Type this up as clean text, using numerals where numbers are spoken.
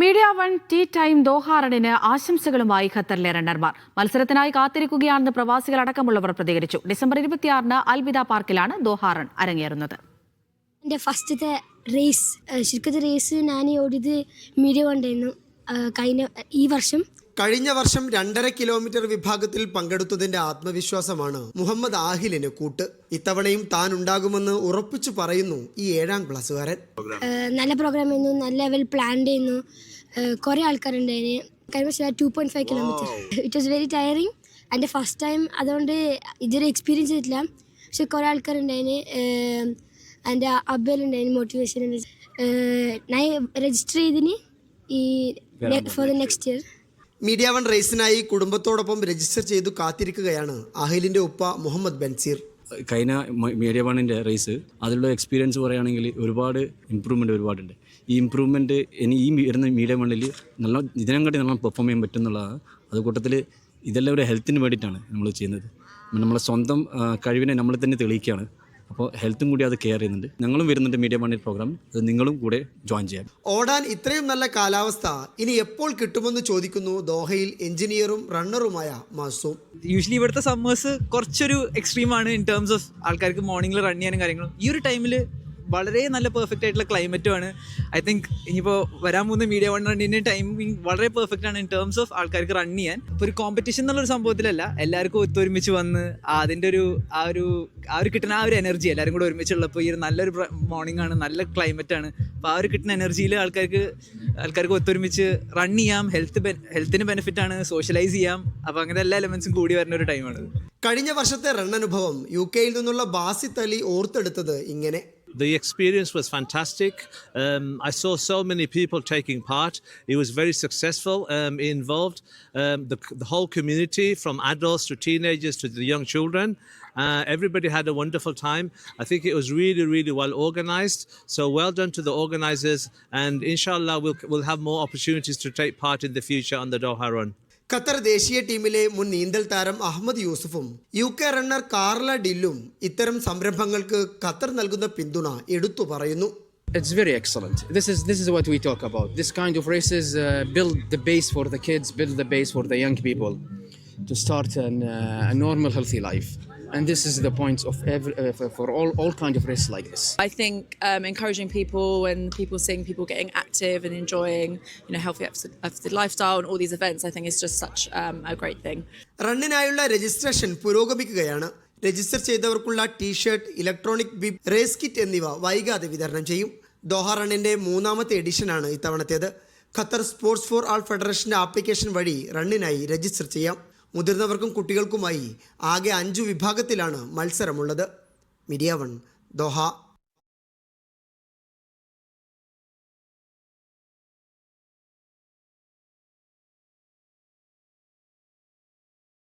Media one tea time Doha റണ്ണിന് ആശംസകളുമായി ഖത്തറിലെ റണ്ണർമാർ. മത്സരത്തിനായി കാത്തിരിക്കുകയാണെന്ന് പ്രവാസികളടക്കമുള്ളവർ പ്രതികരിച്ചു. ഡിസംബർ 26-ന് അൽവിദ പാർക്കിലാണ് ദോഹ റൺ അരങ്ങേറുന്നത്. എൻ്റെ ഫസ്റ്റത്തെ റേസ് ശരിക്കത്തെ റേസ് ഞാൻ ഓടിയത് മീഡിയ വണ്ടായിരുന്നു. കഴിഞ്ഞ വർഷം 2.5 കിലോമീറ്റർ വിഭാഗത്തിൽ പങ്കെടുത്തതിന്റെ ആത്മവിശ്വാസമാണ് മുഹമ്മദ് ആഹിലിന് കൂട്ട്. ഇത്തവണയും താൻ ഉണ്ടാകുമെന്ന് ഉറപ്പിച്ചു പറയുന്നു ഈ 7ാം ക്ലാസ്സുകാരൻ. നല്ല പ്രോഗ്രാം ആയിരുന്നു, നല്ല ലെവൽ പ്ലാൻ ചെയ്യുന്നു, കുറേ ആൾക്കാരുണ്ടായിരുന്നു. കഴിഞ്ഞ വർഷം 2.5 kilometre. It was very tiring. എൻ്റെ ഫസ്റ്റ് ടൈം, അതുകൊണ്ട് ഇതൊരു എക്സ്പീരിയൻസ് ചെയ്തിട്ടില്ല. പക്ഷെ കുറേ ആൾക്കാരുണ്ടായിരുന്നു. എൻ്റെ അബ്ബലുണ്ടായിരുന്നു മോട്ടിവേഷൻ. ഞാൻ രജിസ്റ്റർ ചെയ്തിന് for the next year. Media one റേസിനായി കുടുംബത്തോടൊപ്പം രജിസ്റ്റർ ചെയ്തു കാത്തിരിക്കുകയാണ് അഹിലിന്റെ ഉപ്പ മുഹമ്മദ് ബൻസീർ. കഴിഞ്ഞ മീഡിയ വണ്ണിൻ്റെ റേസ് അതിലുള്ള എക്സ്പീരിയൻസ് പറയുകയാണെങ്കിൽ ഒരുപാട് ഇമ്പ്രൂവ്മെൻ്റ് ഒരുപാടുണ്ട്. ഈ ഇമ്പ്രൂവ്മെൻറ്റ് ഇനി ഈ വരുന്ന മീഡിയ വണ്ണിൽ ഇതിനും കാട്ടി നല്ല പെർഫോം ചെയ്യാൻ പറ്റും എന്നുള്ളതാണ്. അത് കൂട്ടത്തിൽ ഇതെല്ലാം ഒരു ഹെൽത്തിന് വേണ്ടിയിട്ടാണ് നമ്മൾ ചെയ്യുന്നത്. നമ്മളെ സ്വന്തം കഴിവിനെ നമ്മൾ തന്നെ തെളിയിക്കുകയാണ്. അപ്പോൾ ഹെൽത്തും കൂടി അത് കെയർ ചെയ്യുന്നുണ്ട്. ഞങ്ങളും വരുന്നുണ്ട് മീഡിയ വണ്ണിൽ പ്രോഗ്രാം, അത് നിങ്ങളും കൂടെ ജോയിൻ ചെയ്യാം. ഓടാൻ ഇത്രയും നല്ല കാലാവസ്ഥ ഇനി എപ്പോൾ കിട്ടുമെന്ന് ചോദിക്കുന്നു ദോഹയിൽ എഞ്ചിനീയറും റണ്ണറുമായ മാസൂം. യൂഷ്വലി ഇവിടുത്തെ സമ്മേഴ്സ് കുറച്ചൊരു എക്സ്ട്രീമാണ് ഇൻ ടേംസ് ഓഫ് ആൾക്കാർക്ക് മോർണിംഗിൽ റൺ ചെയ്യാനും കാര്യങ്ങളും. ഈ ഒരു ടൈമിൽ വളരെ നല്ല പെർഫെക്റ്റ് ആയിട്ടുള്ള ക്ലൈമറ്റുമാണ്. ഐ തിങ്ക് ഇനിയിപ്പോൾ വരാൻ പോകുന്ന മീഡിയ വൺ റണ്ണിൻ്റെ ടൈമിങ് വളരെ പെർഫെക്റ്റ് ആണ് ഇൻ ടേംസ് ഓഫ് ആൾക്കാർക്ക് റൺ ചെയ്യാൻ. ഇപ്പോൾ ഒരു കോമ്പറ്റീഷൻ എന്നുള്ളൊരു സംഭവത്തിലല്ല, എല്ലാവർക്കും ഒത്തൊരുമിച്ച് വന്ന് അതിൻ്റെ ഒരു കിട്ടുന്ന ആ ഒരു എനർജി എല്ലാവരും കൂടെ ഒരുമിച്ചുള്ളപ്പോൾ ഈ ഒരു നല്ലൊരു മോർണിംഗ് ആണ്, നല്ല ക്ലൈമറ്റാണ്. അപ്പോൾ ആ ഒരു കിട്ടുന്ന എനർജിയിൽ ആൾക്കാർക്ക് ഒത്തൊരുമിച്ച് റൺ ചെയ്യാം. ഹെൽത്തിന് ബെനിഫിറ്റ് ആണ്, സോഷ്യലൈസ് ചെയ്യാം. അപ്പോൾ അങ്ങനെ എല്ലാ എലമെൻസും കൂടി വരുന്ന ഒരു ടൈമാണ്. കഴിഞ്ഞ വർഷത്തെ റൺ അനുഭവം UK-യിൽ നിന്നുള്ള ബാസിത്ത് അലി ഓർത്തെടുത്തത് ഇങ്ങനെ. The experience was fantastic. I saw so many people taking part. It was very successful, involved the whole community, from adults to teenagers to the young children. Everybody had a wonderful time. I think it was really, really well organized. So well done to the organizers, and inshallah we'll have more opportunities to take part in the future on the Doha Run. Qatar ദേശീയ ടീമിലെ മുൻ നീന്തൽ താരം Ahmed യൂസുഫും UK runner Carla ഡില്ലും ഇത്തരം സംരംഭങ്ങൾക്ക് Qatar നൽകുന്ന പിന്തുണ എടുത്തു പറയുന്നു. It's very excellent. This is what we talk about. This kind of races build the base for the kids, build the base for the young people to start a normal, healthy life. And this is the point of for all kind of races like this. I think encouraging people and people seeing people getting active and enjoying, healthy active lifestyle and all these events, I think is just such a great thing. റണ്ണിനായുള്ള registration പുരോഗമിക്കുകയാണ്. Register ചെയ്തവർക്കുള്ള T shirt, electronic bib, race kit എന്നിവ വൈകാതെ വിതരണം ചെയ്യും. Doha റണ്ണിന്റെ 3ാമത്തെ എഡിഷനാണ് ഇത്തവണത്തേത്. ഖത്തർ സ്പോർട്സ് ഫോർ ആൾ ഫെഡറേഷന്റെ ആപ്ലിക്കേഷൻ വഴി റണ്ണിനായി രജിസ്റ്റർ ചെയ്യാം. മുതിർന്നവർക്കും കുട്ടികൾക്കുമായി ആകെ 5 വിഭാഗത്തിലാണ് മത്സരമുള്ളത്. Media one, Doha.